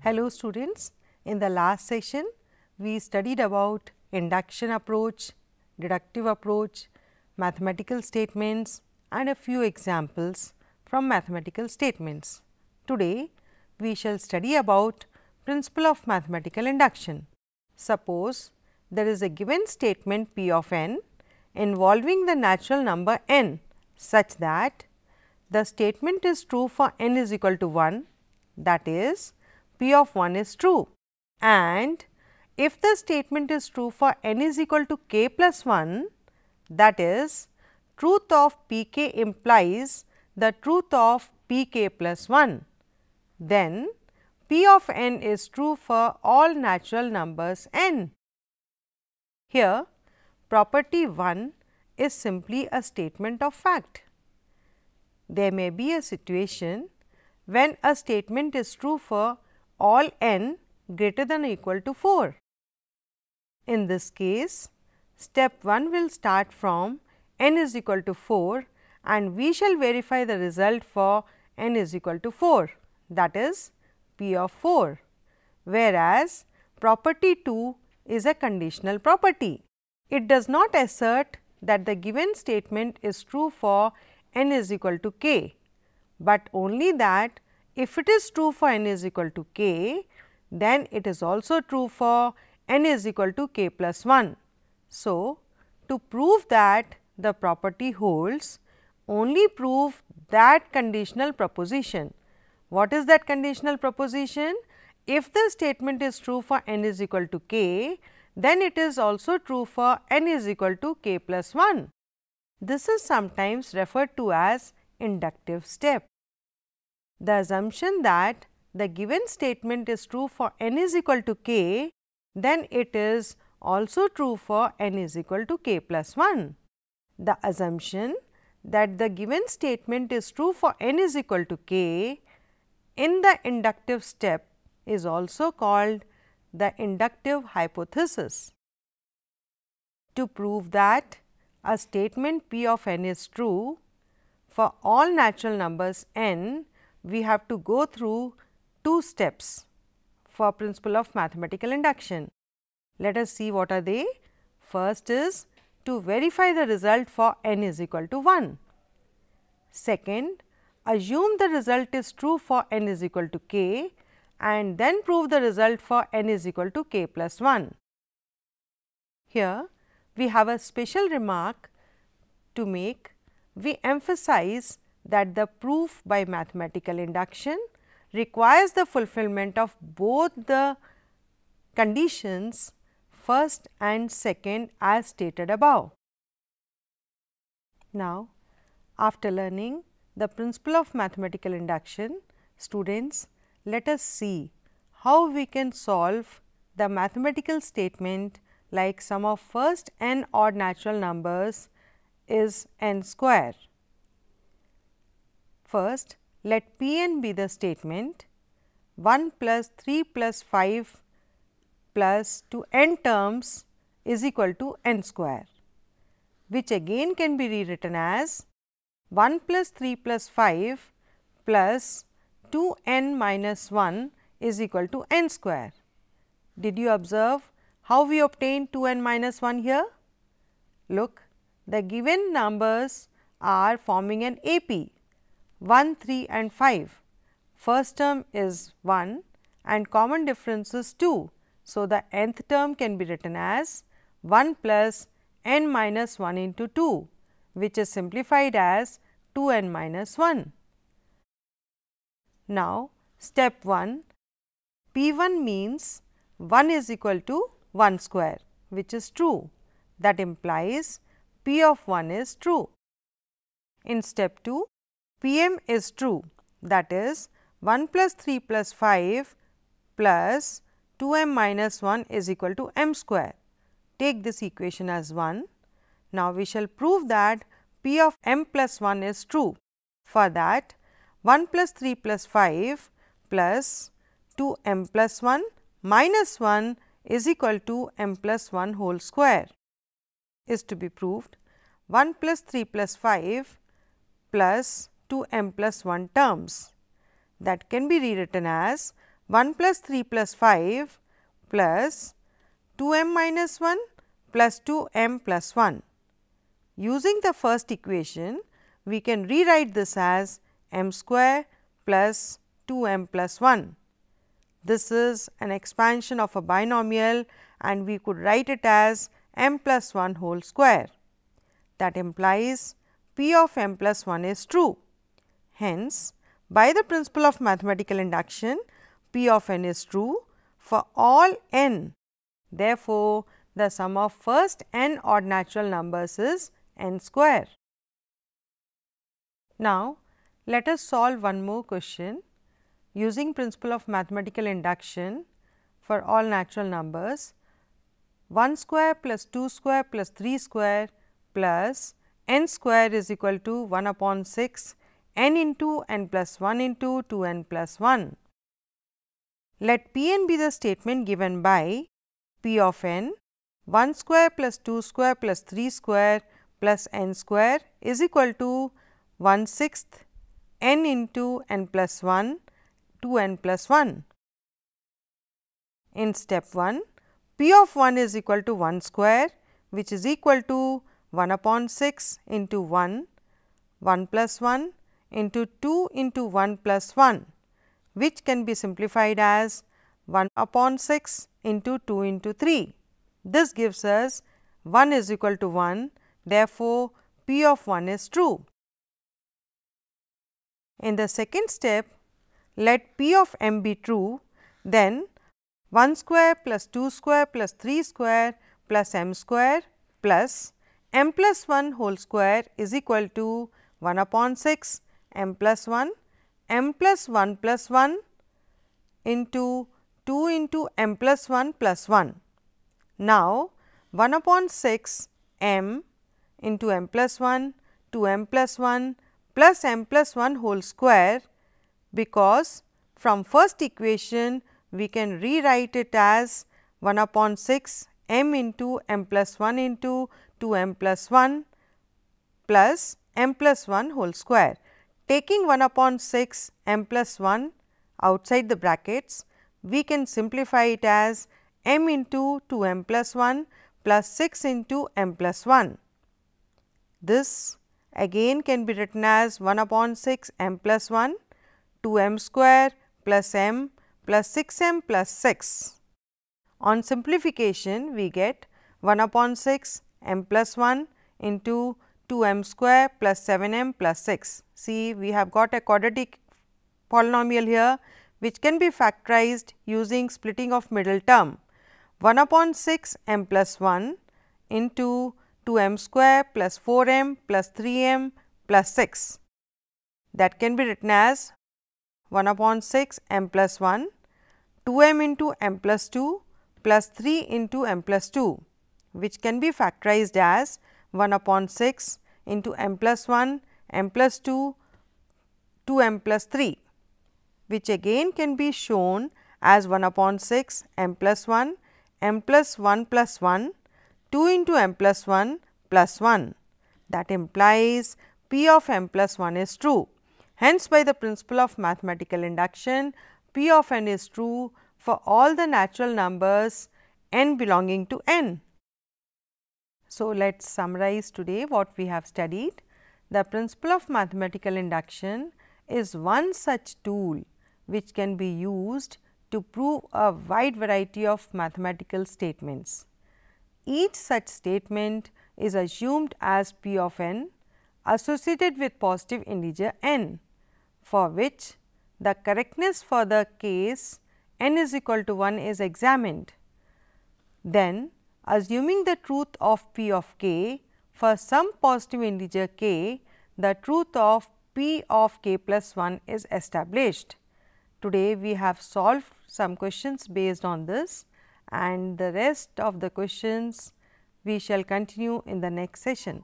Hello students, in the last session we studied about induction approach, deductive approach, mathematical statements and a few examples from mathematical statements. Today we shall study about principle of mathematical induction. Suppose there is a given statement P of n involving the natural number n such that the statement is true for n is equal to 1, that is P of 1 is true, and if the statement is true for n is equal to k plus 1, that is truth of P k implies the truth of P k plus 1, then P of n is true for all natural numbers n. Here property 1 is simply a statement of fact. There may be a situation when a statement is true for all n greater than or equal to 4. In this case, step 1 will start from n is equal to 4 and we shall verify the result for n is equal to 4, that is P of 4, whereas property 2 is a conditional property. It does not assert that the given statement is true for n is equal to k, but only that if it is true for n is equal to k, then it is also true for n is equal to k plus 1. So, to prove that the property holds, only prove that conditional proposition. What is that conditional proposition? If the statement is true for n is equal to k, then it is also true for n is equal to k plus 1. This is sometimes referred to as inductive step. The assumption that the given statement is true for n is equal to k, then it is also true for n is equal to k plus 1. The assumption that the given statement is true for n is equal to k in the inductive step is also called the inductive hypothesis. To prove that a statement P of n is true for all natural numbers n, we have to go through two steps for principle of mathematical induction. Let us see what are they. First is to verify the result for n is equal to 1. Second, assume the result is true for n is equal to k and then prove the result for n is equal to k plus 1. Here we have a special remark to make. We emphasize that the proof by mathematical induction requires the fulfillment of both the conditions first and second as stated above. Now, after learning the principle of mathematical induction, students, let us see how we can solve the mathematical statement like sum of first n odd natural numbers is n square. First, let P n be the statement 1 plus 3 plus 5 plus to n terms is equal to n square, which again can be rewritten as 1 plus 3 plus 5 plus 2 n minus 1 is equal to n square. Did you observe how we obtained 2 n minus 1 here? Look, the given numbers are forming an AP 1, 3 and 5. First term is 1 and common difference is 2. So, the nth term can be written as 1 plus n minus 1 into 2, which is simplified as 2 n minus 1. Now, step 1, P 1 means 1 is equal to 1 square, which is true. That implies P of 1 is true. In step 2, P m is true, that is 1 plus 3 plus 5 plus 2 m minus 1 is equal to m square. Take this equation as 1. Now, we shall prove that P of m plus 1 is true. For that, 1 plus 3 plus 5 plus 2 m plus 1 minus 1 is equal to m plus 1 whole square is to be proved. 1 plus 3 plus 5 plus 2 m plus 1 terms, that can be rewritten as 1 plus 3 plus 5 plus 2m minus 1 plus 2m plus 1. Using the first equation, we can rewrite this as m square plus 2m plus 1. This is an expansion of a binomial and we could write it as m plus 1 whole square. That implies p of m plus 1 is true. Hence, by the principle of mathematical induction, p of n is true for all n. Therefore, the sum of first n odd natural numbers is n square. Now, let us solve one more question using principle of mathematical induction for all natural numbers. 1 square plus 2 square plus 3 square plus n square is equal to 1 upon 6 n into n plus 1 into 2n plus 1. Let P n be the statement given by P of n 1 square plus 2 square plus 3 square plus n square is equal to 1/6 n into n plus 1 2n plus 1. In step 1, P of 1 is equal to 1 square, which is equal to 1 upon 6 into 1, 1 plus 1 into 2 into 1 plus 1, which can be simplified as 1 upon 6 into 2 into 3. This gives us 1 is equal to 1, therefore, P of 1 is true. In the second step, let P of m be true, then 1 square plus 2 square plus 3 square plus m square plus m plus 1 whole square is equal to 1 upon 6 m plus 1 plus 1 into 2 into m plus 1 plus 1. Now, 1 upon 6 m into m plus 1 to m plus 1 plus m plus 1 whole square, because from first equation we can rewrite it as 1 upon 6 m into m plus 1 into 2m plus 1 plus m plus 1 whole square. Taking 1 upon 6 m plus 1 outside the brackets, we can simplify it as m into 2m plus 1 plus 6 into m plus 1. This again can be written as 1 upon 6 m plus 1 2m square plus m plus 6m plus 6. On simplification, we get 1 upon 6 m plus 1 into 2m square plus 7m plus 6. See, we have got a quadratic polynomial here, which can be factorized using splitting of middle term. 1 upon 6 m plus 1 into 2m square plus 4m plus 3m plus 6. That can be written as 1 upon 6 m plus 1, 2m into m plus 2 plus 3 into m plus 2, which can be factorized as 1 upon 6 into m plus 1, m plus 2, 2m plus 3, which again can be shown as 1 upon 6 m plus 1, m plus 1 plus 1, 2 into m plus 1 plus 1. That implies P of m plus 1 is true. Hence, by the principle of mathematical induction, P of n is true for all the natural numbers n belonging to n. So, let us summarize today what we have studied. The principle of mathematical induction is one such tool which can be used to prove a wide variety of mathematical statements. Each such statement is assumed as P of n associated with positive integer n, for which the correctness for the case n is equal to 1 is examined. Then, assuming the truth of P of k for some positive integer k, the truth of P of k plus 1 is established. Today, we have solved some questions based on this, and the rest of the questions we shall continue in the next session.